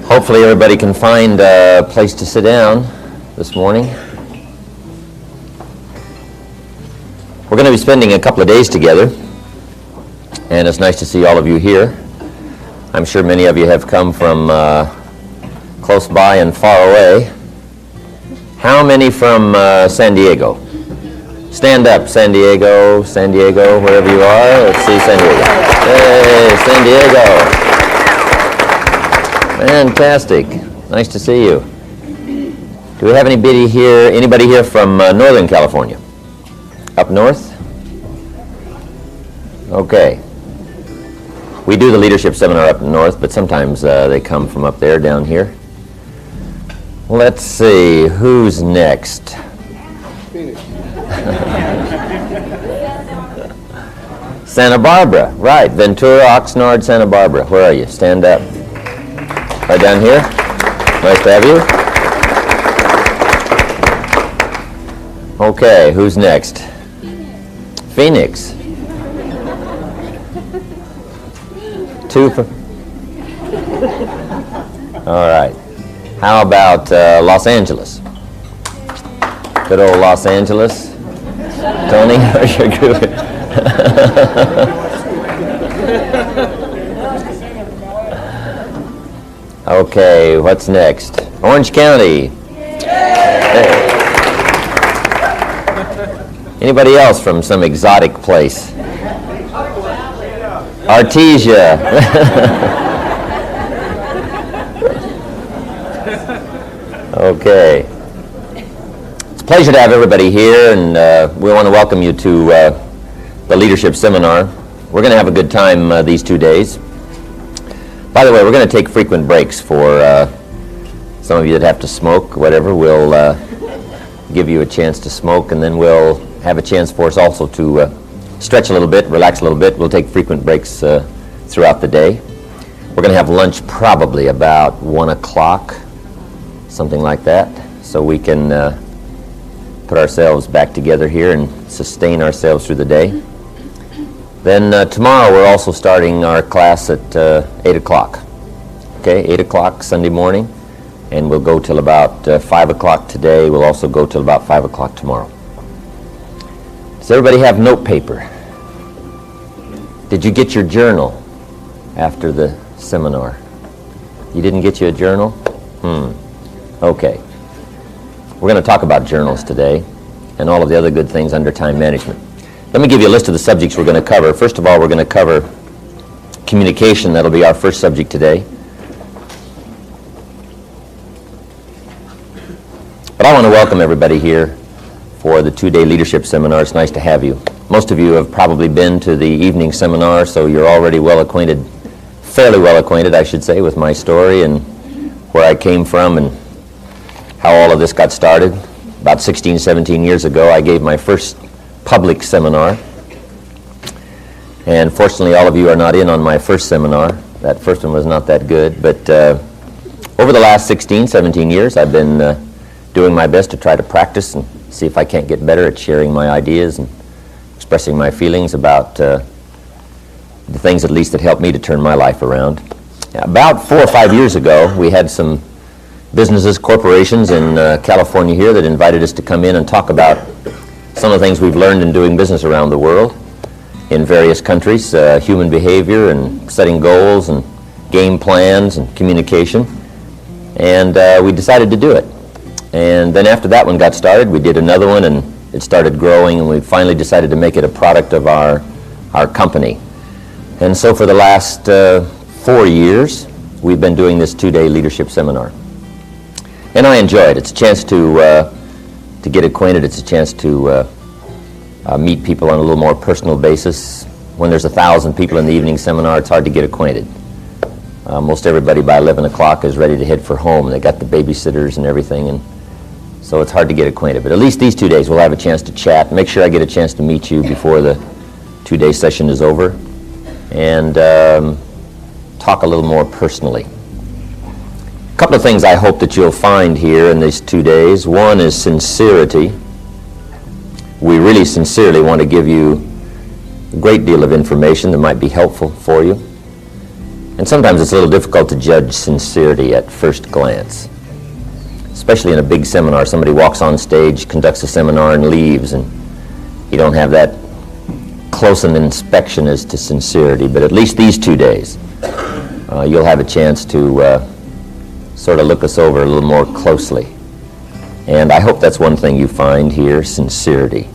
Hopefully everybody can find a place to sit down this morning. We're going to be spending a couple of days together, and it's nice to see all of you here. I'm sure many of you have come from close by and far away. How many from San Diego? Stand up, San Diego, wherever you are. Let's see San Diego. Hey, San Diego. Fantastic. Nice to see you. Do we have anybody here from Northern California? Up north? Okay. We do the leadership seminar up north, but sometimes they come from up there, down here. Let's see, who's next? Santa Barbara, right. Ventura, Oxnard, Santa Barbara. Where are you? Stand up. Right down here. Nice to have you. Okay, who's next? Phoenix. Two for... All right. How about Los Angeles? Good old Los Angeles. Tony, how's your group? Okay, what's next? Orange County. Hey. Anybody else from some exotic place? Artesia. Okay. It's a pleasure to have everybody here, and we want to welcome you to the Leadership Seminar. We're going to have a good time these 2 days. By the way, we're going to take frequent breaks for some of you that have to smoke, whatever. We'll give you a chance to smoke, and then we'll have a chance for us also to stretch a little bit, relax a little bit. We'll take frequent breaks throughout the day. We're going to have lunch probably about 1 o'clock, something like that, so we can put ourselves back together here and sustain ourselves through the day. Then tomorrow we're also starting our class at 8 o'clock. Okay, 8 o'clock Sunday morning, and we'll go till about 5 o'clock today. We'll also go till about 5 o'clock tomorrow. Does everybody have note paper? Did you get your journal after the seminar? You didn't get you a journal? Okay. We're going to talk about journals today and all of the other good things under time management. Let me give you a list of the subjects we're going to cover. First of all, we're going to cover communication. That'll be our first subject today. But I want to welcome everybody here for the 2-day leadership seminar. It's nice to have you. Most of you have probably been to the evening seminar, so you're already fairly well acquainted, I should say, with my story and where I came from and how all of this got started. About 16, 17 years ago, I gave my first public seminar, and fortunately all of you are not in on my first seminar. That first one was not that good, but over the last 16, 17 years I've been doing my best to try to practice and see if I can't get better at sharing my ideas and expressing my feelings about the things at least that helped me to turn my life around. About 4 or 5 years ago, we had some businesses, corporations in California here that invited us to come in and talk about some of the things we've learned in doing business around the world in various countries, human behavior and setting goals and game plans and communication. And we decided to do it. And then after that one got started, we did another one, and it started growing, and we finally decided to make it a product of our company. And so for the last 4 years, we've been doing this 2-day leadership seminar. And I enjoy it. It's a chance to get acquainted. It's a chance to meet people on a little more personal basis. When there's 1,000 people in the evening seminar, it's hard to get acquainted. Most everybody by 11 o'clock is ready to head for home, and they got the babysitters and everything, and so it's hard to get acquainted. But at least these 2 days we'll have a chance to chat. Make sure I get a chance to meet you before the 2-day session is over, and talk a little more personally. A couple of things I hope that you'll find here in these 2 days. One is sincerity. We really sincerely want to give you a great deal of information that might be helpful for you. And sometimes it's a little difficult to judge sincerity at first glance, especially in a big seminar. Somebody walks on stage, conducts a seminar, and leaves, and you don't have that close an inspection as to sincerity. But at least these 2 days, you'll have a chance to sort of look us over a little more closely. And I hope that's one thing you find here, sincerity.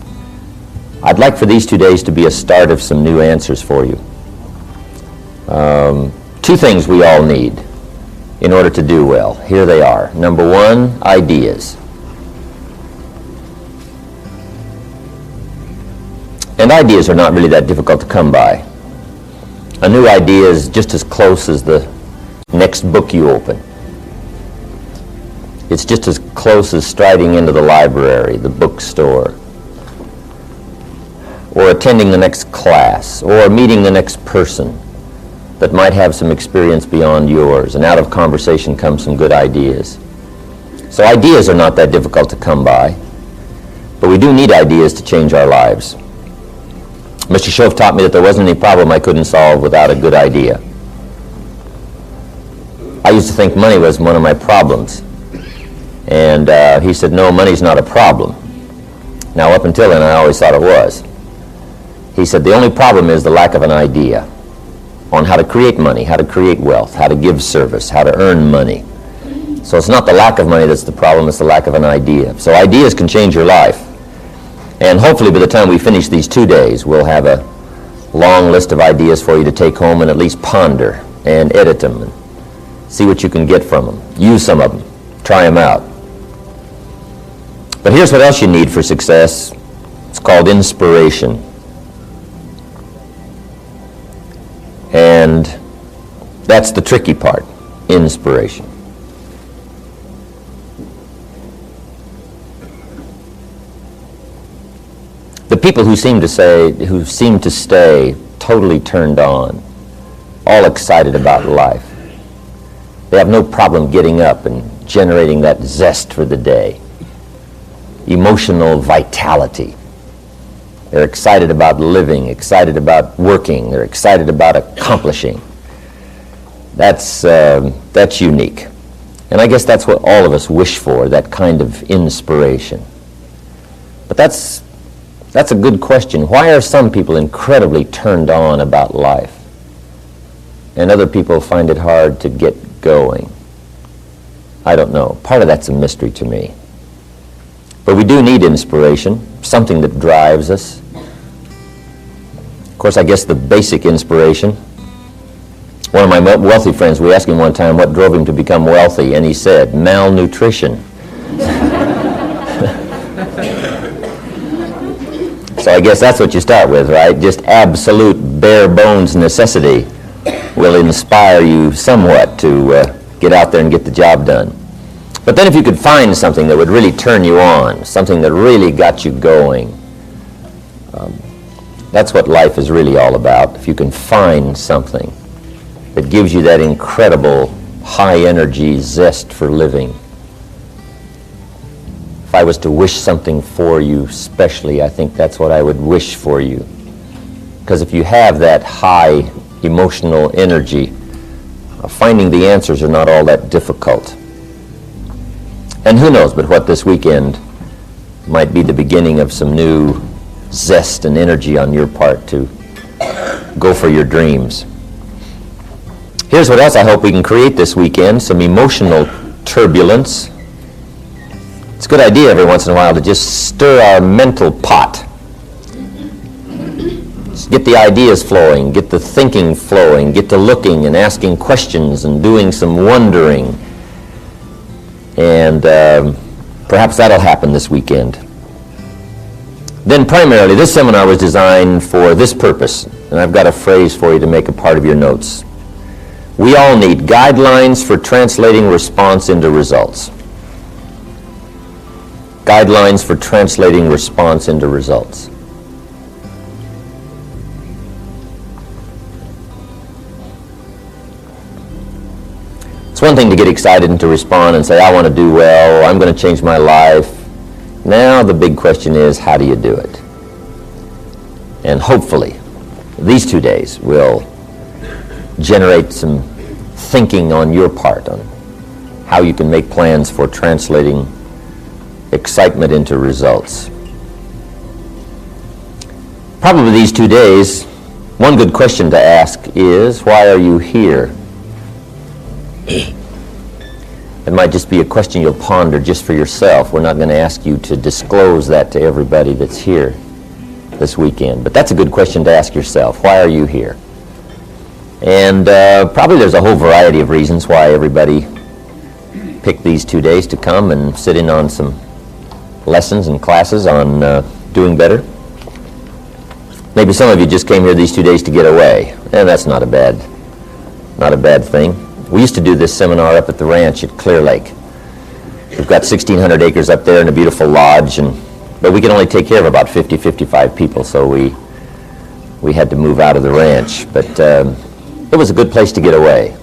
I'd like for these 2 days to be a start of some new answers for you. 2 things we all need in order to do well. Here they are. Number 1, ideas. And ideas are not really that difficult to come by. A new idea is just as close as the next book you open. It's just as close as striding into the library, the bookstore, or attending the next class, or meeting the next person that might have some experience beyond yours, and out of conversation come some good ideas. So ideas are not that difficult to come by, but we do need ideas to change our lives. Mr. Shove taught me that there wasn't any problem I couldn't solve without a good idea. I used to think money was one of my problems, and he said, no, money's not a problem. Now, up until then, I always thought it was. He said, the only problem is the lack of an idea on how to create money, how to create wealth, how to give service, how to earn money. So it's not the lack of money that's the problem, it's the lack of an idea. So ideas can change your life. And hopefully by the time we finish these 2 days, we'll have a long list of ideas for you to take home and at least ponder and edit them and see what you can get from them. Use some of them. Try them out. But here's what else you need for success. It's called inspiration. And that's the tricky part, inspiration. The people who seem to stay totally turned on, all excited about life. They have no problem getting up and generating that zest for the day. Emotional vitality. They're excited about living, excited about working, they're excited about accomplishing. That's unique. And I guess that's what all of us wish for, that kind of inspiration. But that's a good question. Why are some people incredibly turned on about life, and other people find it hard to get going? I don't know. Part of that's a mystery to me. But we do need inspiration, something that drives us. Of course, I guess the basic inspiration. One of my wealthy friends, we asked him one time what drove him to become wealthy, and he said, malnutrition. So I guess that's what you start with, right? Just absolute bare bones necessity will inspire you somewhat to get out there and get the job done. But then if you could find something that would really turn you on, something that really got you going, that's what life is really all about. If you can find something that gives you that incredible high energy zest for living. If I was to wish something for you specially, I think that's what I would wish for you. Because if you have that high emotional energy, finding the answers are not all that difficult. And who knows but what this weekend might be the beginning of some new zest and energy on your part to go for your dreams. Here's what else I hope we can create this weekend, some emotional turbulence. It's a good idea every once in a while to just stir our mental pot. Just get the ideas flowing, get the thinking flowing, get to looking and asking questions and doing some wondering. And perhaps that'll happen this weekend. Then primarily, this seminar was designed for this purpose, and I've got a phrase for you to make a part of your notes. We all need guidelines for translating response into results. Guidelines for translating response into results. It's one thing to get excited and to respond and say, I want to do well, I'm going to change my life. Now the big question is, how do you do it? And hopefully, these 2 days will generate some thinking on your part on how you can make plans for translating excitement into results. Probably these 2 days, one good question to ask is, why are you here? It might just be a question you'll ponder just for yourself. We're not going to ask you to disclose that to everybody that's here this weekend. But that's a good question to ask yourself. Why are you here? And probably there's a whole variety of reasons why everybody picked these 2 days to come and sit in on some lessons and classes on doing better. Maybe some of you just came here these 2 days to get away, and that's not a bad thing. We used to do this seminar up at the ranch at Clear Lake. We've got 1,600 acres up there and a beautiful lodge, but we can only take care of about 50, 55 people, so we had to move out of the ranch. But it was a good place to get away.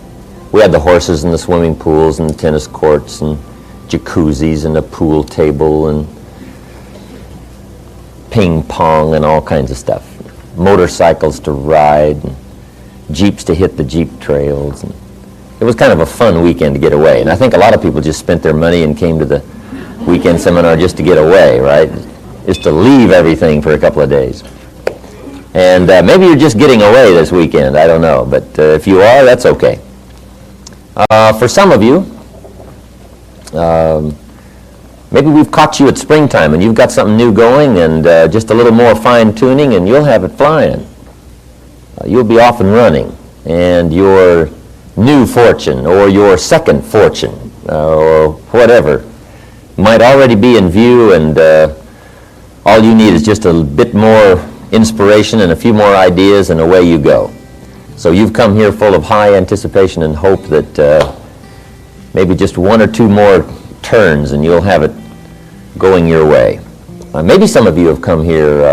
We had the horses and the swimming pools and the tennis courts and jacuzzis and a pool table and ping pong and all kinds of stuff. Motorcycles to ride, and Jeeps to hit the Jeep trails. And it was kind of a fun weekend to get away. And I think a lot of people just spent their money and came to the weekend seminar just to get away, right? Just to leave everything for a couple of days. And maybe you're just getting away this weekend, I don't know. But if you are, that's okay. For some of you, maybe we've caught you at springtime and you've got something new going and just a little more fine-tuning and you'll have it flying. You'll be off and running, and your new fortune or your second fortune or whatever might already be in view, and all you need is just a bit more inspiration and a few more ideas, and away you go. So you've come here full of high anticipation and hope that maybe just one or two more turns and you'll have it going your way. Maybe some of you have come here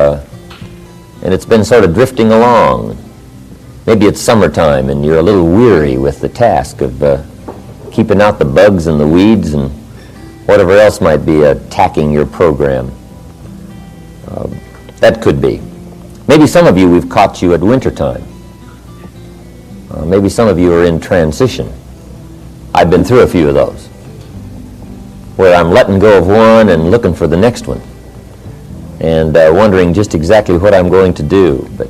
and it's been sort of drifting along. Maybe it's summertime and you're a little weary with the task of keeping out the bugs and the weeds and whatever else might be attacking your program. That could be. Maybe some of you, we've caught you at wintertime. Maybe some of you are in transition. I've been through a few of those, where I'm letting go of one and looking for the next one, and wondering just exactly what I'm going to do. But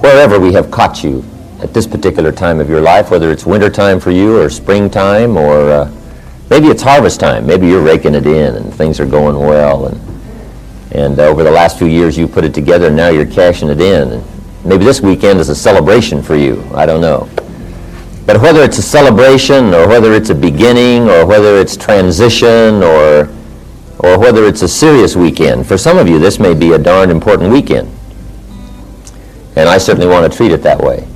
wherever we have caught you at this particular time of your life, whether it's wintertime for you or springtime, or maybe it's harvest time, maybe you're raking it in and things are going well, and over the last few years you put it together and now you're cashing it in. And maybe this weekend is a celebration for you, I don't know. But whether it's a celebration or whether it's a beginning or whether it's transition or whether it's a serious weekend, for some of you this may be a darn important weekend. And I certainly want to treat it that way.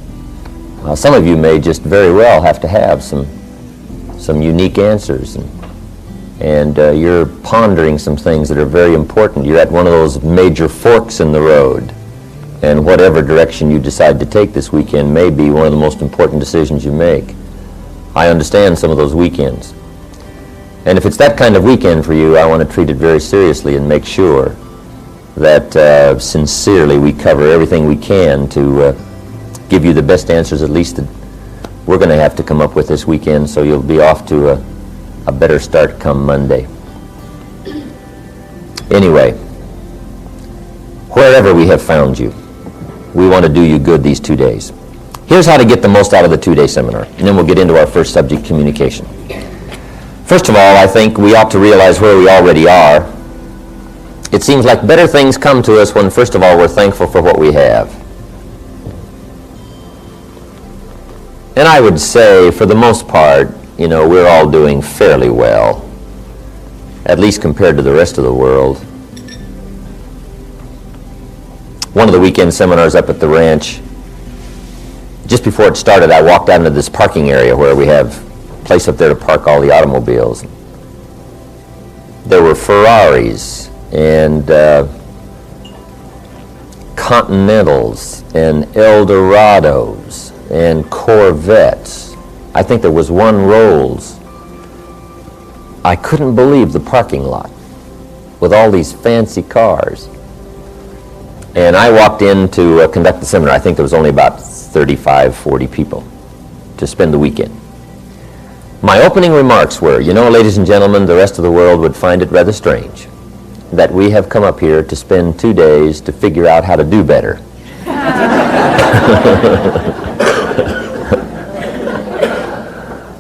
Some of you may just very well have to have some unique answers, and you're pondering some things that are very important. You're at one of those major forks in the road, and whatever direction you decide to take this weekend may be one of the most important decisions you make. I understand some of those weekends. And if it's that kind of weekend for you, I want to treat it very seriously and make sure that sincerely we cover everything we can to give you the best answers, at least that we're going to have to come up with this weekend, so you'll be off to a better start come Monday. Anyway, wherever we have found you, we want to do you good these 2 days. Here's how to get the most out of the 2-day seminar, and then we'll get into our first subject, communication. First of all, I think we ought to realize where we already are. It seems like better things come to us when, first of all, we're thankful for what we have. And I would say, for the most part, we're all doing fairly well, at least compared to the rest of the world. One of the weekend seminars up at the ranch, just before it started, I walked out into this parking area where we have a place up there to park all the automobiles. There were Ferraris and Continentals and Eldorados and Corvettes. I think there was one Rolls. I couldn't believe the parking lot with all these fancy cars. And I walked in to conduct the seminar. I think there was only about 35, 40 people to spend the weekend. My opening remarks were, you know, ladies and gentlemen, the rest of the world would find it rather strange that we have come up here to spend 2 days to figure out how to do better.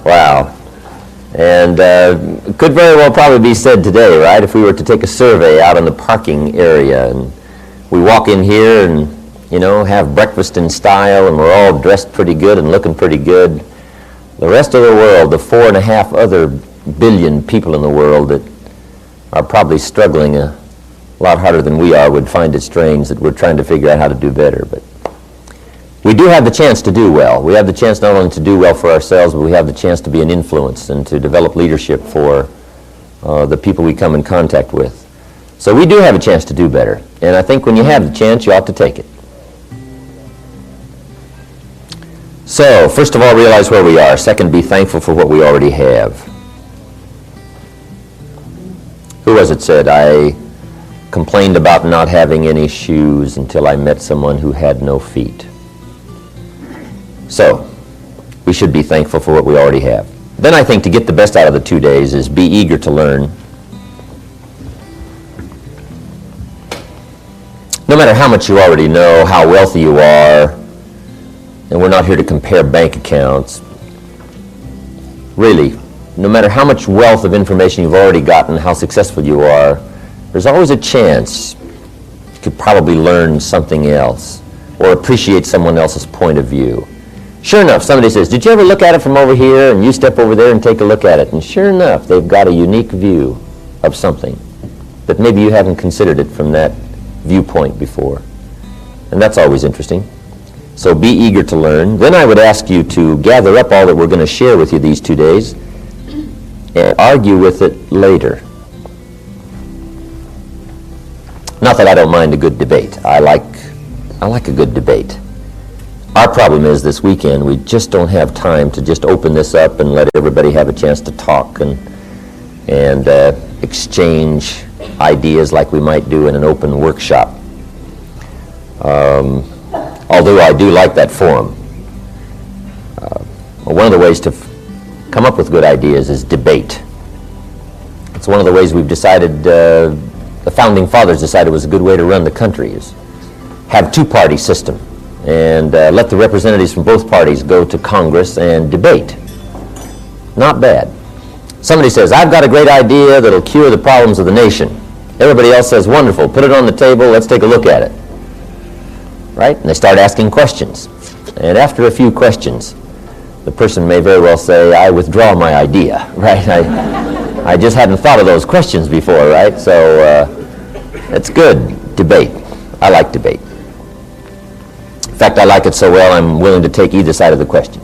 Wow. And could very well probably be said today, right? If we were to take a survey out in the parking area and we walk in here and, you know, have breakfast in style and we're all dressed pretty good and looking pretty good, the rest of the world, the 4.5 other billion people in the world that are probably struggling a lot harder than we are, would find it strange that we're trying to figure out how to do better. But we do have the chance to do well. We have the chance not only to do well for ourselves, but we have the chance to be an influence and to develop leadership for the people we come in contact with. So we do have a chance to do better. And I think when you have the chance, you ought to take it. So, first of all, realize where we are. Second, be thankful for what we already have. Who was it said, I complained about not having any shoes until I met someone who had no feet. So, we should be thankful for what we already have. Then I think to get the best out of the 2 days is be eager to learn. No matter how much you already know, how wealthy you are, and we're not here to compare bank accounts. Really, no matter how much wealth of information you've already gotten, how successful you are, there's always a chance you could probably learn something else or appreciate someone else's point of view. Sure enough, somebody says, did you ever look at it from over here? And you step over there and take a look at it. And sure enough, they've got a unique view of something that maybe you haven't considered it from that viewpoint before. And that's always interesting. So be eager to learn. Then I would ask you to gather up all that we're going to share with you these 2 days and argue with it later. Not that I don't mind a good debate. I like a good debate. Our problem is this weekend we just don't have time to just open this up and let everybody have a chance to talk and exchange ideas like we might do in an open workshop. Although I do like that forum. One of the ways to come up with good ideas is debate. It's one of the ways we've decided, the Founding Fathers decided was a good way to run the country, is have two-party system and let the representatives from both parties go to Congress and debate. Not bad. Somebody says, I've got a great idea that'll cure the problems of the nation. Everybody else says, wonderful, put it on the table, let's take a look at it. Right? And they start asking questions. And after a few questions, the person may very well say, I withdraw my idea, right? I just hadn't thought of those questions before, right? So it's good, debate. I like debate. In fact, I like it so well, I'm willing to take either side of the question.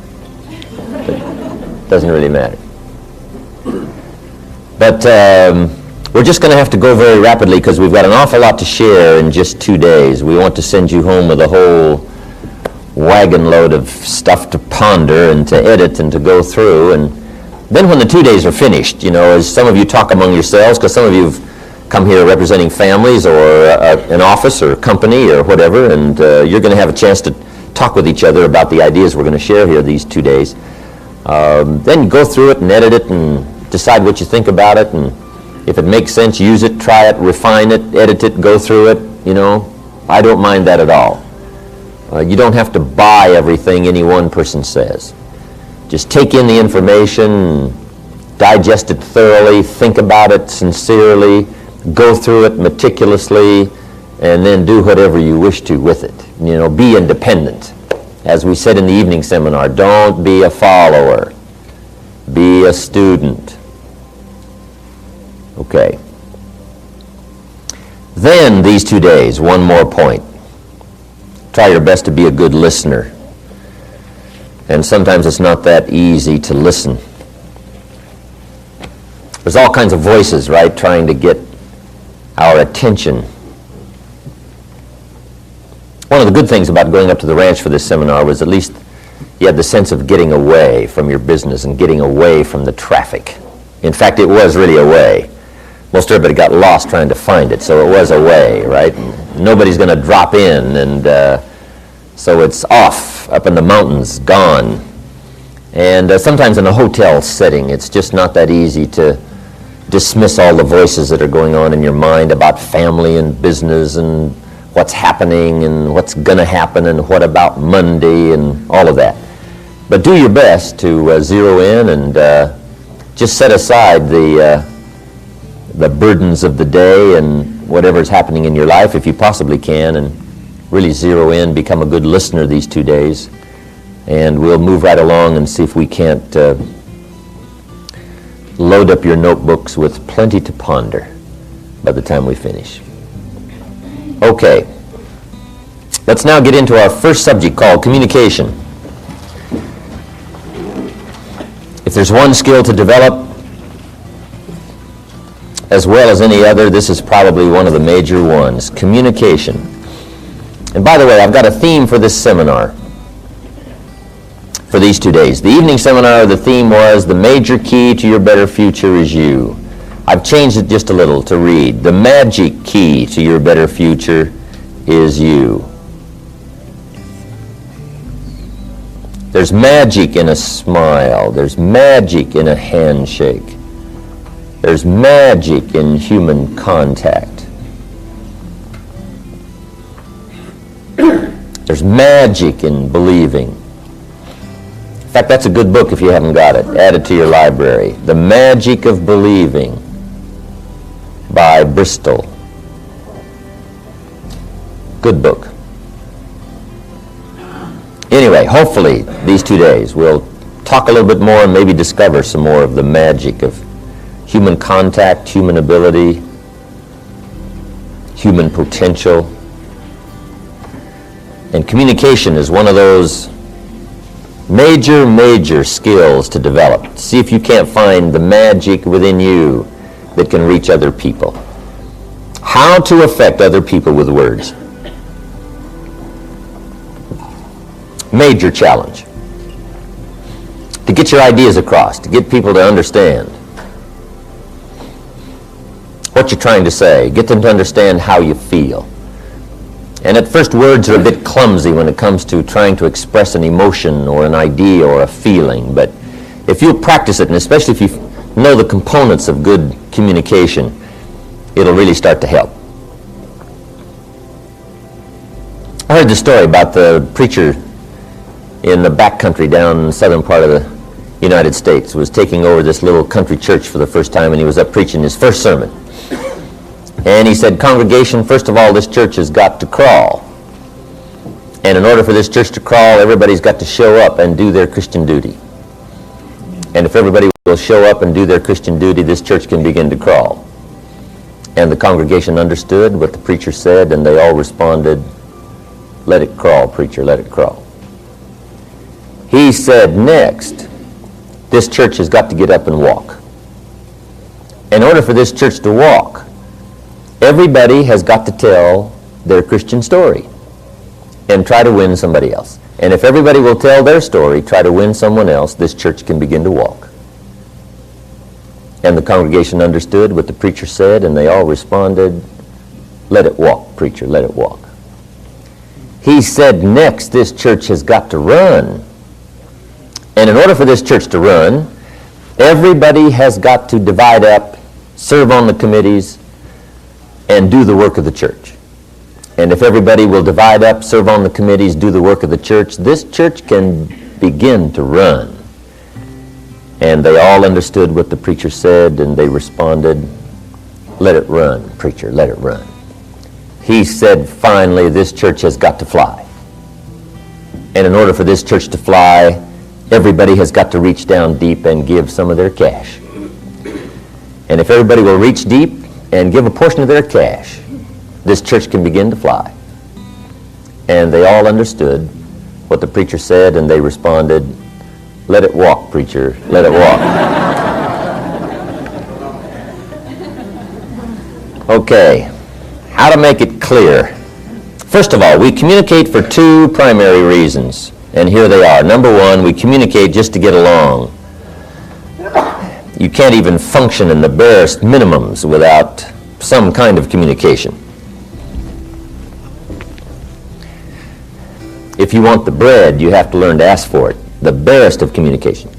It doesn't really matter. But we're just going to have to go very rapidly because we've got an awful lot to share in just 2 days. We want to send you home with a whole wagon load of stuff to ponder and to edit and to go through. And then when the 2 days are finished, you know, as some of you talk among yourselves, because some of you have come here representing families or an office or a company or whatever, and you're going to have a chance to talk with each other about the ideas we're going to share here these 2 days. Then go through it and edit it and decide what you think about it, and if it makes sense, use it, try it, refine it, edit it, go through it, you know. I don't mind that at all. You don't have to buy everything any one person says. Just take in the information, digest it thoroughly, think about it sincerely, go through it meticulously, and then do whatever you wish to with it. You know, be independent. As we said in the evening seminar, don't be a follower. Be a student. Okay. Then these 2 days, one more point. Try your best to be a good listener. And sometimes it's not that easy to listen. There's all kinds of voices, right, trying to get our attention. One of the good things about going up to the ranch for this seminar was at least you had the sense of getting away from your business and getting away from the traffic. In fact, it was really a way. Most everybody got lost trying to find it, so it was a way, right? Nobody's going to drop in, and so it's off, up in the mountains, gone. And sometimes in a hotel setting, it's just not that easy to dismiss all the voices that are going on in your mind about family and business and what's happening and what's going to happen and what about Monday and all of that. But do your best to zero in and just set aside the burdens of the day and whatever's happening in your life if you possibly can, and really zero in, become a good listener these 2 days. And we'll move right along and see if we can't load up your notebooks with plenty to ponder by the time we finish. Okay, let's now get into our first subject called communication. If there's one skill to develop, as well as any other, this is probably one of the major ones, communication. And by the way, I've got a theme for this seminar for these 2 days. The evening seminar, the theme was, the major key to your better future is you. I've changed it just a little to read, the magic key to your better future is you. There's magic in a smile. There's magic in a handshake. There's magic in human contact. There's magic in believing. In fact, that's a good book if you haven't got it. Add it to your library. The Magic of Believing by Bristol. Good book. Anyway, hopefully these 2 days we'll talk a little bit more and maybe discover some more of the magic of human contact, human ability, human potential. And communication is one of those major skills to develop. See if you can't find the magic within you that can reach other people. How to affect other people with words. Major challenge. To get your ideas across, to get people to understand what you're trying to say, get them to understand how you feel. And at first, words are a bit clumsy when it comes to trying to express an emotion or an idea or a feeling, but if you'll practice it, and especially if you know the components of good communication, it'll really start to help. I heard the story about the preacher in the backcountry down in the southern part of the United States was taking over this little country church for the first time, and he was up preaching his first sermon. And he said, congregation, first of all, this church has got to crawl. And in order for this church to crawl, everybody's got to show up and do their Christian duty. And if everybody will show up and do their Christian duty, this church can begin to crawl. And the congregation understood what the preacher said, and they all responded, let it crawl, preacher, let it crawl. He said, next, this church has got to get up and walk. In order for this church to walk, everybody has got to tell their Christian story and try to win somebody else. And if everybody will tell their story, try to win someone else, this church can begin to walk. And the congregation understood what the preacher said, and they all responded, let it walk, preacher, let it walk. He said, next, this church has got to run. And in order for this church to run, everybody has got to divide up, serve on the committees, and do the work of the church. And if everybody will divide up, serve on the committees, do the work of the church, this church can begin to run. And they all understood what the preacher said, and they responded, let it run, preacher, let it run. He said, finally, this church has got to fly. And in order for this church to fly, everybody has got to reach down deep and give some of their cash. And if everybody will reach deep and give a portion of their cash, this church can begin to fly. And they all understood what the preacher said, and they responded, let it walk, preacher, let it walk. Okay, how to make it clear. First of all, we communicate for two primary reasons, and here they are. Number one, we communicate just to get along. You can't even function in the barest minimums without some kind of communication. If you want the bread, you have to learn to ask for it. The barest of communication.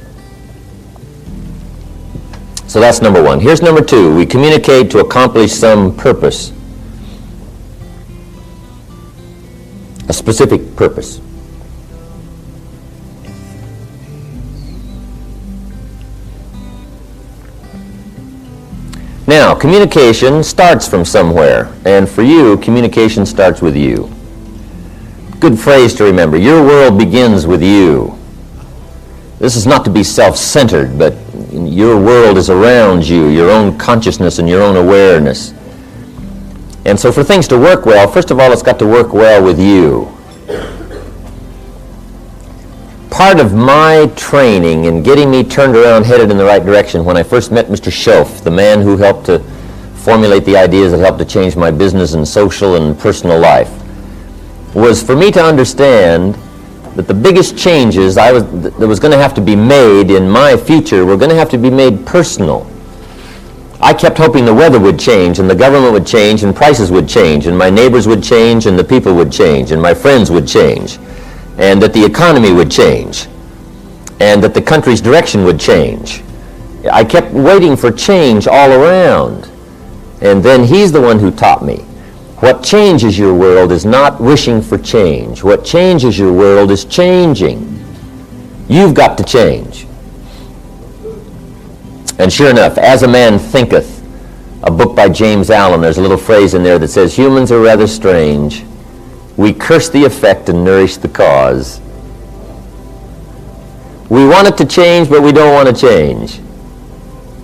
So that's number one. Here's number two. We communicate to accomplish some purpose. A specific purpose. Now, communication starts from somewhere, and for you, communication starts with you. Good phrase to remember. Your world begins with you. This is not to be self-centered, but your world is around you, your own consciousness and your own awareness. And so for things to work well, first of all, it's got to work well with you. Part of my training in getting me turned around, headed in the right direction, when I first met Mr. Schoaf, the man who helped to formulate the ideas that helped to change my business and social and personal life, was for me to understand that the biggest changes that was going to have to be made in my future were going to have to be made personal. I kept hoping the weather would change, and the government would change, and prices would change, and my neighbors would change, and the people would change, and my friends would change, and that the economy would change, and that the country's direction would change. I kept waiting for change all around. And then he's the one who taught me. What changes your world is not wishing for change. What changes your world is changing. You've got to change. And sure enough, As a Man Thinketh, a book by James Allen, there's a little phrase in there that says, humans are rather strange. We curse the effect and nourish the cause. We want it to change, but we don't want to change.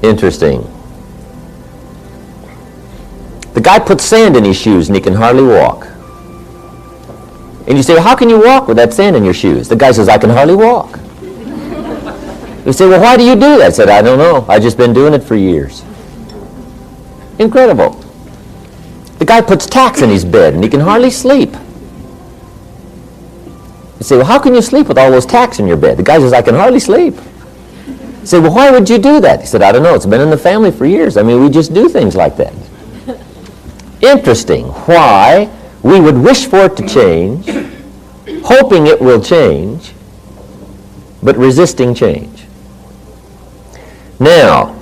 Interesting. The guy puts sand in his shoes and he can hardly walk. And you say, well, how can you walk with that sand in your shoes? The guy says, I can hardly walk. You say, well, why do you do that? I said, I don't know. I've just been doing it for years. Incredible. The guy puts tacks in his bed and he can hardly sleep. You say, well, how can you sleep with all those tacks in your bed? The guy says, I can hardly sleep. You say, well, why would you do that? He said, I don't know. It's been in the family for years. I mean, we just do things like that. Interesting why we would wish for it to change, hoping it will change, but resisting change. Now,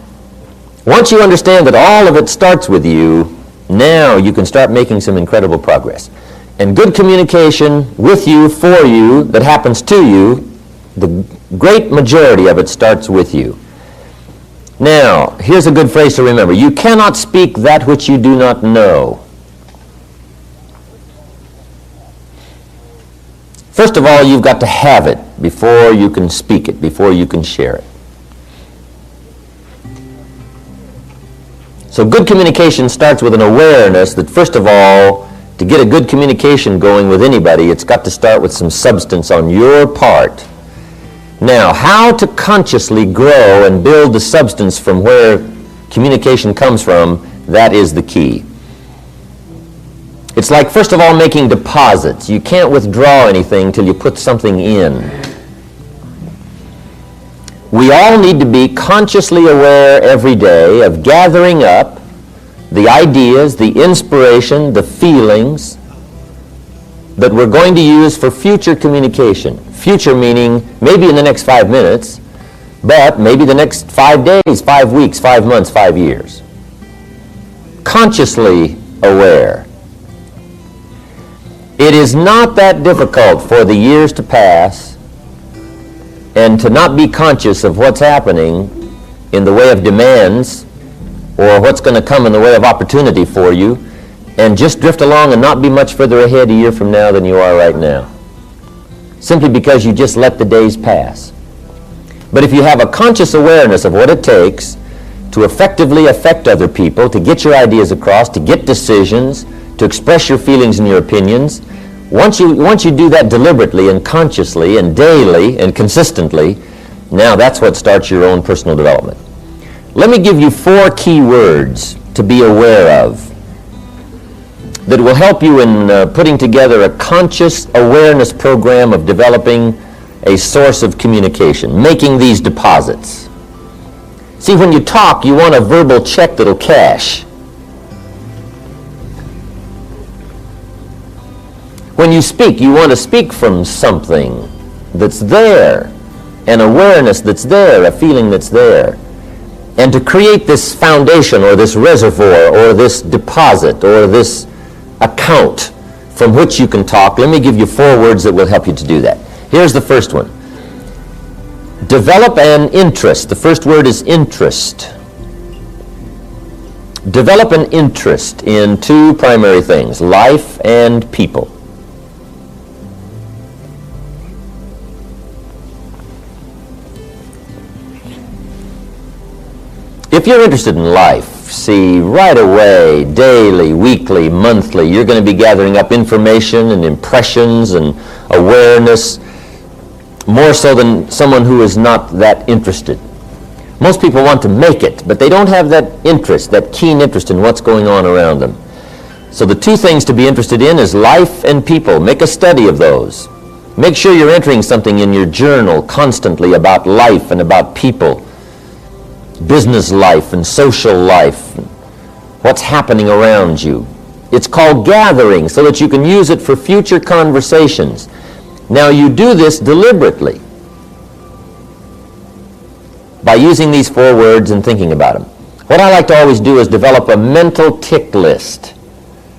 once you understand that all of it starts with you, now you can start making some incredible progress. And good communication with you, for you, that happens to you, the great majority of it starts with you. Now, here's a good phrase to remember. You cannot speak that which you do not know. First of all, you've got to have it before you can speak it, before you can share it. So good communication starts with an awareness that, first of all, to get a good communication going with anybody, it's got to start with some substance on your part. Now, how to consciously grow and build the substance from where communication comes from, that is the key. It's like, first of all, making deposits. You can't withdraw anything till you put something in. We all need to be consciously aware every day of gathering up the ideas, the inspiration, the feelings that we're going to use for future communication. Future meaning maybe in the next 5 minutes, but maybe the next 5 days, 5 weeks, 5 months, 5 years. Consciously aware. It is not that difficult for the years to pass and to not be conscious of what's happening in the way of demands or what's going to come in the way of opportunity for you, and just drift along and not be much further ahead a year from now than you are right now, simply because you just let the days pass. But if you have a conscious awareness of what it takes to effectively affect other people, to get your ideas across, to get decisions, to express your feelings and your opinions, once you do that deliberately and consciously and daily and consistently, now that's what starts your own personal development. Let me give you 4 key words to be aware of that will help you in putting together a conscious awareness program of developing a source of communication, making these deposits. See, when you talk, you want a verbal check that'll cash. When you speak, you want to speak from something that's there. an awareness that's there, a feeling that's there. And to create this foundation or this reservoir or this deposit or this account from which you can talk, let me give you 4 words that will help you to do that. Here's the first one. Develop an interest. The first word is interest. Develop an interest in 2 primary things, life and people. If you're interested in life, see, right away, daily, weekly, monthly, you're going to be gathering up information and impressions and awareness, more so than someone who is not that interested. Most people want to make it, but they don't have that interest, that keen interest in what's going on around them. So the 2 things to be interested in is life and people. Make a study of those. Make sure you're entering something in your journal constantly about life and about people. Business life and social life, what's happening around you. It's called gathering so that you can use it for future conversations. Now you do this deliberately by using these 4 words and thinking about them. What I like to always do is develop a mental tick list,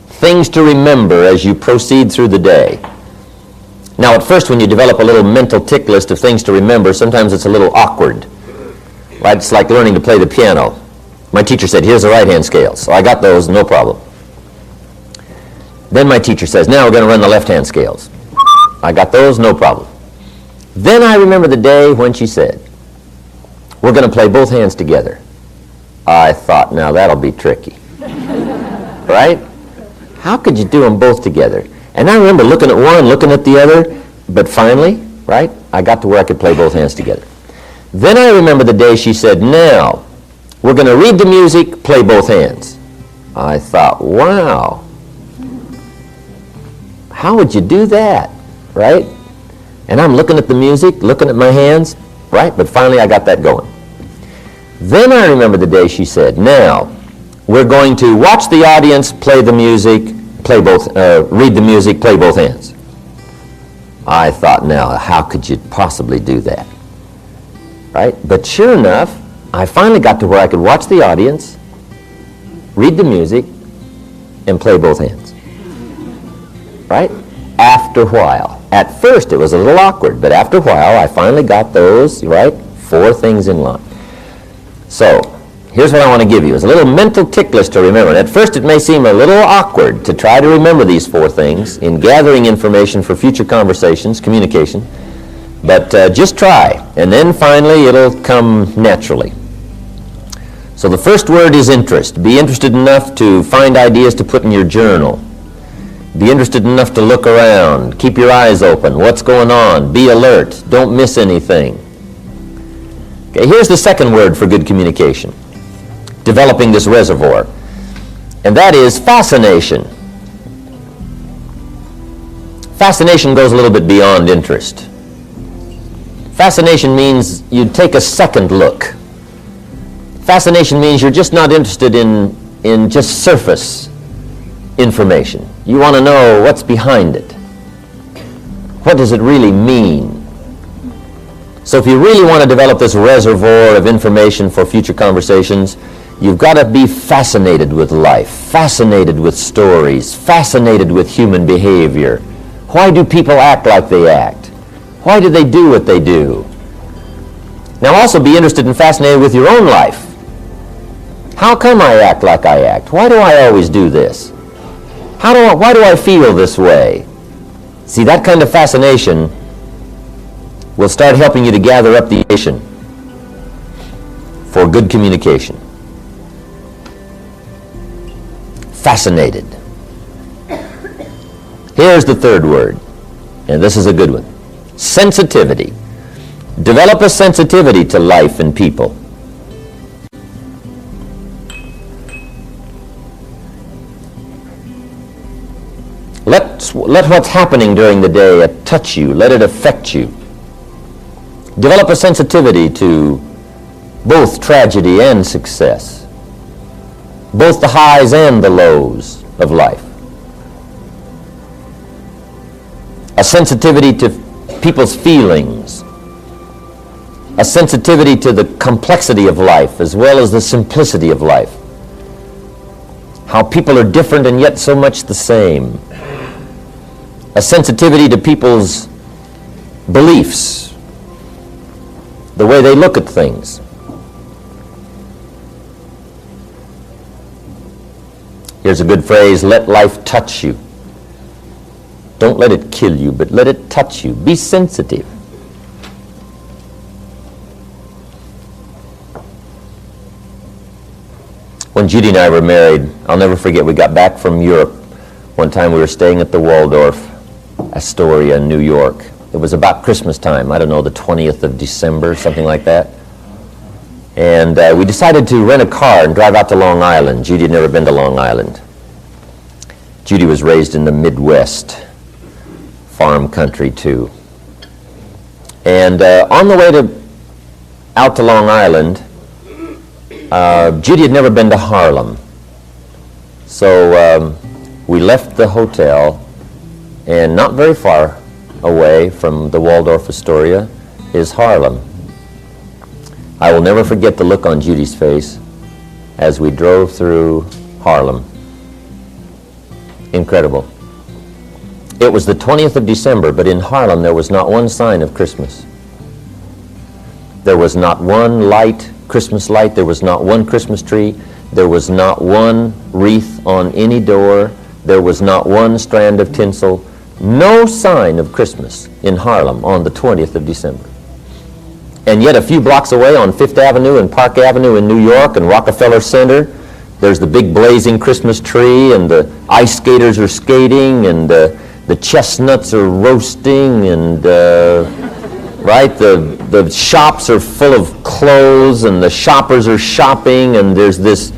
things to remember as you proceed through the day. Now at first when you develop a little mental tick list of things to remember, sometimes it's a little awkward. Right? It's like learning to play the piano. My teacher said, here's the right-hand scale. So I got those, no problem. Then my teacher says, now we're going to run the left-hand scales. I got those, no problem. Then I remember the day when she said, we're going to play both hands together. I thought, now that'll be tricky. Right? How could you do them both together? And I remember looking at one, looking at the other, but finally, right, I got to where I could play both hands together. Then I remember the day she said, now, we're going to read the music, play both hands. I thought, wow, how would you do that, right? And I'm looking at the music, looking at my hands, right? But finally I got that going. Then I remember the day she said, now, we're going to watch the audience, play the music, read the music, play both hands. I thought, now, how could you possibly do that? Right? But sure enough, I finally got to where I could watch the audience, read the music, and play both hands. Right? After a while. At first it was a little awkward, but after a while I finally got those, right, 4 things in line. So, here's what I want to give you. It's a little mental tick list to remember. And at first it may seem a little awkward to try to remember these 4 things in gathering information for future conversations, communication. But just try, and then finally it'll come naturally. So the first word is interest. Be interested enough to find ideas to put in your journal. Be interested enough to look around. Keep your eyes open. What's going on? Be alert. Don't miss anything. Okay, here's the second word for good communication. Developing this reservoir. And that is fascination. Fascination goes a little bit beyond interest. Fascination means you take a second look. Fascination means you're just not interested in just surface information. You want to know what's behind it. What does it really mean? So if you really want to develop this reservoir of information for future conversations, you've got to be fascinated with life, fascinated with stories, fascinated with human behavior. Why do people act like they act? Why do they do what they do? Now also be interested and fascinated with your own life. How come I act like I act? Why do I always do this? Why do I feel this way? See, that kind of fascination will start helping you to gather up the information for good communication. Fascinated. Here's the third word, and this is a good one. Sensitivity. Develop a sensitivity to life and people. Let what's happening during the day touch you. Let it affect you. Develop a sensitivity to both tragedy and success, both the highs and the lows of life. A sensitivity to people's feelings, a sensitivity to the complexity of life as well as the simplicity of life. How people are different and yet so much the same. A sensitivity to people's beliefs, the way they look at things. Here's a good phrase, let life touch you. Don't let it kill you, but let it touch you. Be sensitive. When Judy and I were married, I'll never forget, we got back from Europe. One time we were staying at the Waldorf Astoria in New York. It was about Christmas time, I don't know, the 20th of December, something like that. And we decided to rent a car and drive out to Long Island. Judy had never been to Long Island. Judy was raised in the Midwest, farm country too. And on the way out to Long Island, Judy had never been to Harlem. So we left the hotel, and not very far away from the Waldorf Astoria is Harlem. I will never forget the look on Judy's face as we drove through Harlem. Incredible. It was the 20th of December, but in Harlem there was not one sign of Christmas. There was not one Christmas light. There was not one Christmas tree. There was not one wreath on any door. There was not one strand of tinsel. No sign of Christmas in Harlem on the 20th of December. And yet a few blocks away on Fifth Avenue and Park Avenue in New York and Rockefeller Center, there's the big blazing Christmas tree, and the ice skaters are skating, and the chestnuts are roasting, and right, the shops are full of clothes, and the shoppers are shopping, and there's this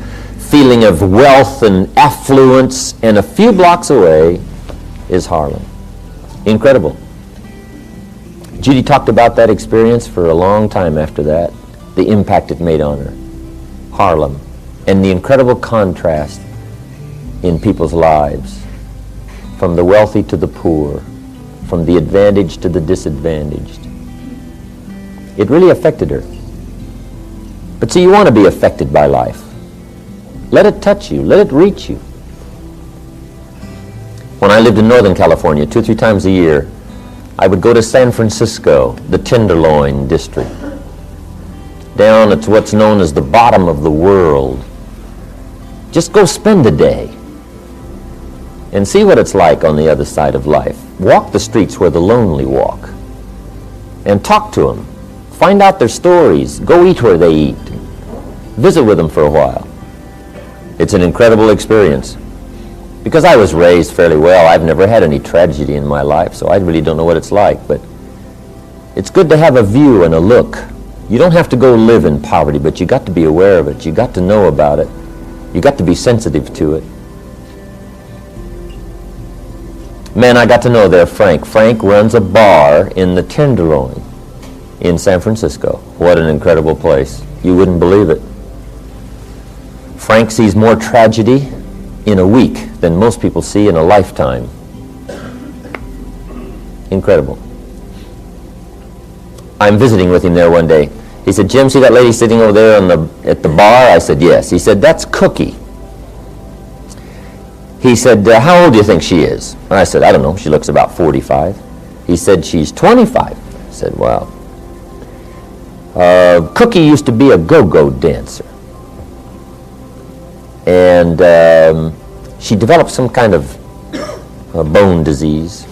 feeling of wealth and affluence, and a few blocks away is Harlem. Incredible. Judy talked about that experience for a long time after that, the impact it made on her. Harlem, and the incredible contrast in people's lives, from the wealthy to the poor, from the advantaged to the disadvantaged. It really affected her. But see, you want to be affected by life. Let it touch you. Let it reach you. When I lived in Northern California, 2 or 3 times a year, I would go to San Francisco, the Tenderloin district, down at what's known as the bottom of the world. Just go spend a day and see what it's like on the other side of life. Walk the streets where the lonely walk and talk to them. Find out their stories. Go eat where they eat. Visit with them for a while. It's an incredible experience. Because I was raised fairly well, I've never had any tragedy in my life, so I really don't know what it's like. But it's good to have a view and a look. You don't have to go live in poverty, but you got to be aware of it. You got to know about it. You got to be sensitive to it. Man, I got to know there Frank. Frank runs a bar in the Tenderloin in San Francisco. What an incredible place. You wouldn't believe it. Frank sees more tragedy in a week than most people see in a lifetime. Incredible. I'm visiting with him there one day. He said, "Jim, see that lady sitting over there at the bar?" I said, "Yes." He said, "That's Cookie." He said, "How old do you think she is?" And I said, "I don't know. She looks about 45. He said, "She's 25. I said, "Wow." Cookie used to be a go-go dancer. And she developed some kind of bone disease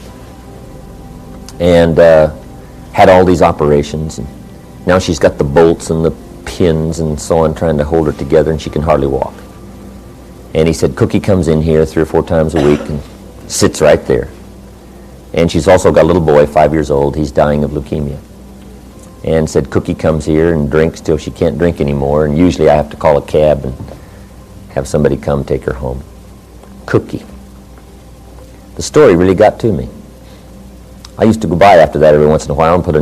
and had all these operations. And now she's got the bolts and the pins and so on trying to hold her together, and she can hardly walk. And he said, Cookie comes in here 3 or 4 times a week and sits right there. And she's also got a little boy, 5 years old. He's dying of leukemia. And said, Cookie comes here and drinks till she can't drink anymore, and usually I have to call a cab and have somebody come take her home. Cookie. The story really got to me. I used to go by after that every once in a while and put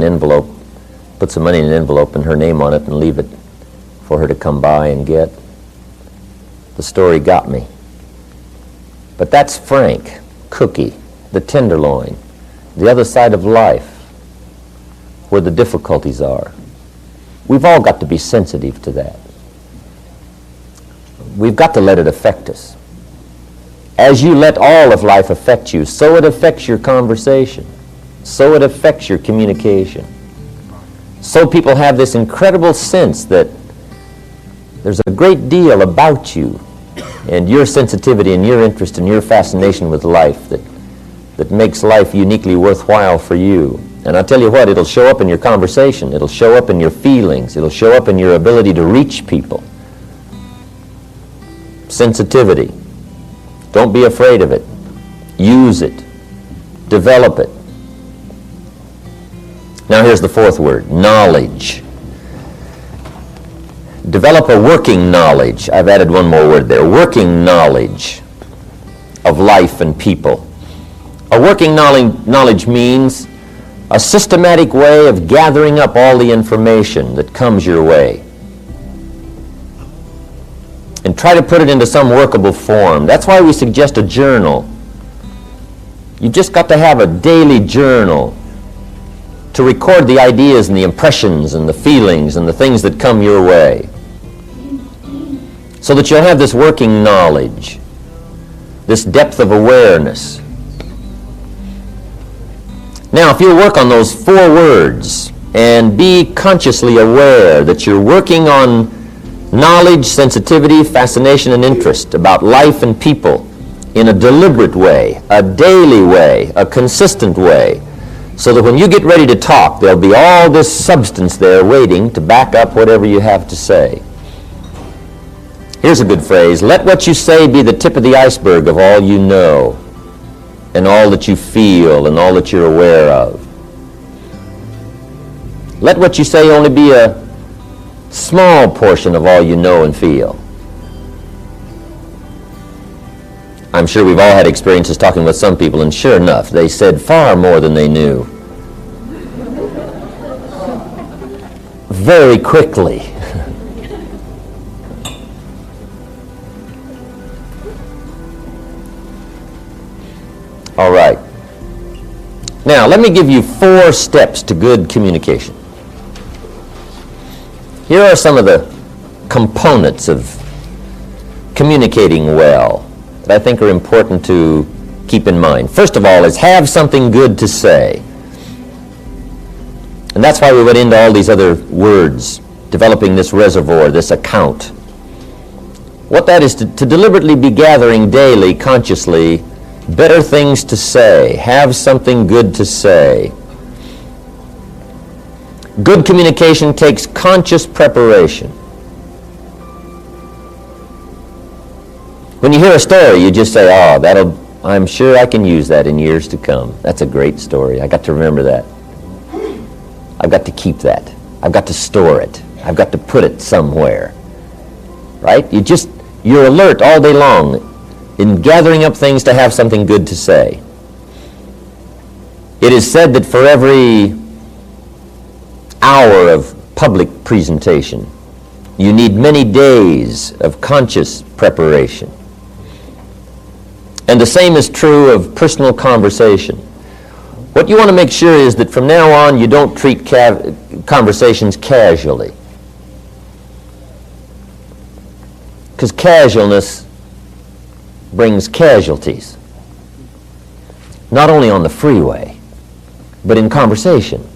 some money in an envelope and her name on it and leave it for her to come by and get. The story got me. But that's Frank, Cookie, the Tenderloin, the other side of life, where the difficulties are. We've all got to be sensitive to that. We've got to let it affect us. As you let all of life affect you, so it affects your conversation. So it affects your communication. So people have this incredible sense that there's a great deal about you and your sensitivity and your interest and your fascination with life that makes life uniquely worthwhile for you. And I'll tell you what, it'll show up in your conversation. It'll show up in your feelings. It'll show up in your ability to reach people. Sensitivity. Don't be afraid of it. Use it. Develop it. Now here's the fourth word, knowledge. Develop a working knowledge. I've added one more word there. Working knowledge of life and people. A working knowledge means a systematic way of gathering up all the information that comes your way. And try to put it into some workable form. That's why we suggest a journal. You just got to have a daily journal to record the ideas and the impressions and the feelings and the things that come your way, so that you'll have this working knowledge, this depth of awareness. Now, if you'll work on those 4 words and be consciously aware that you're working on knowledge, sensitivity, fascination, and interest about life and people in a deliberate way, a daily way, a consistent way, so that when you get ready to talk, there'll be all this substance there waiting to back up whatever you have to say. Here's a good phrase. Let what you say be the tip of the iceberg of all you know and all that you feel and all that you're aware of. Let what you say only be a small portion of all you know and feel. I'm sure we've all had experiences talking with some people, and sure enough, they said far more than they knew. Very quickly. All right. Now, let me give you 4 steps to good communication. Here are some of the components of communicating well that I think are important to keep in mind. First of all is have something good to say. And that's why we went into all these other words, developing this reservoir, this account. What that is to deliberately be gathering daily, consciously, better things to say. Have something good to say. Good communication takes conscious preparation. When you hear a story, you just say, oh, I'm sure I can use that in years to come. That's a great story. I got to remember that. I've got to keep that. I've got to store it. I've got to put it somewhere. Right? You're alert all day long in gathering up things to have something good to say. It is said that for every hour of public presentation, you need many days of conscious preparation. And the same is true of personal conversation. What you want to make sure is that from now on you don't treat conversations casually. Because casualness brings casualties. Not only on the freeway, but in conversation.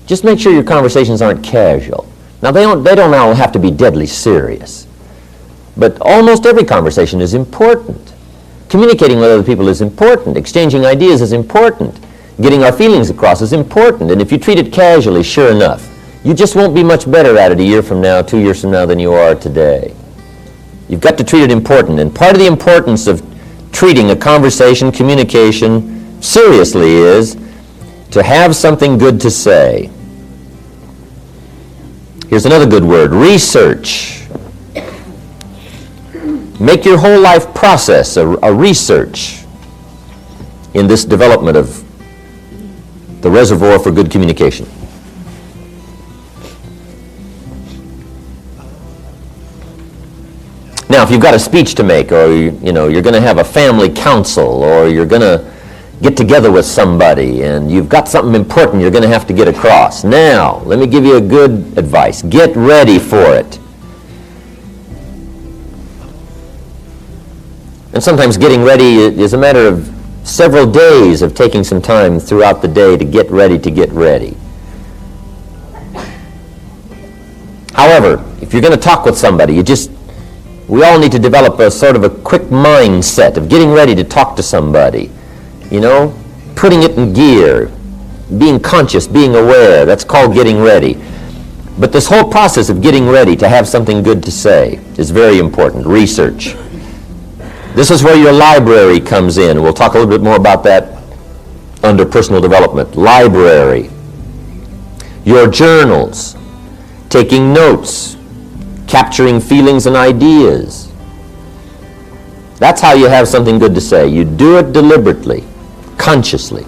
Just make sure your conversations aren't casual. Now, they don't all have to be deadly serious. But almost every conversation is important. Communicating with other people is important. Exchanging ideas is important. Getting our feelings across is important. And if you treat it casually, sure enough, you just won't be much better at it a year from now, 2 years from now than you are today. You've got to treat it important. And part of the importance of treating a conversation, communication, seriously is to have something good to say. Here's another good word, research. Make your whole life process a research in this development of the reservoir for good communication. Now, if you've got a speech to make, or you're going to have a family council, or you're going to get together with somebody and you've got something important you're going to have to get across. Now, let me give you a good advice. Get ready for it. And sometimes getting ready is a matter of several days of taking some time throughout the day to get ready to get ready. However, if you're going to talk with somebody, we all need to develop a sort of a quick mindset of getting ready to talk to somebody. You know, putting it in gear, being conscious, being aware. That's called getting ready. But this whole process of getting ready to have something good to say is very important. Research. This is where your library comes in. We'll talk a little bit more about that under personal development. Library. Your journals. Taking notes. Capturing feelings and ideas. That's how you have something good to say. You do it deliberately, consciously.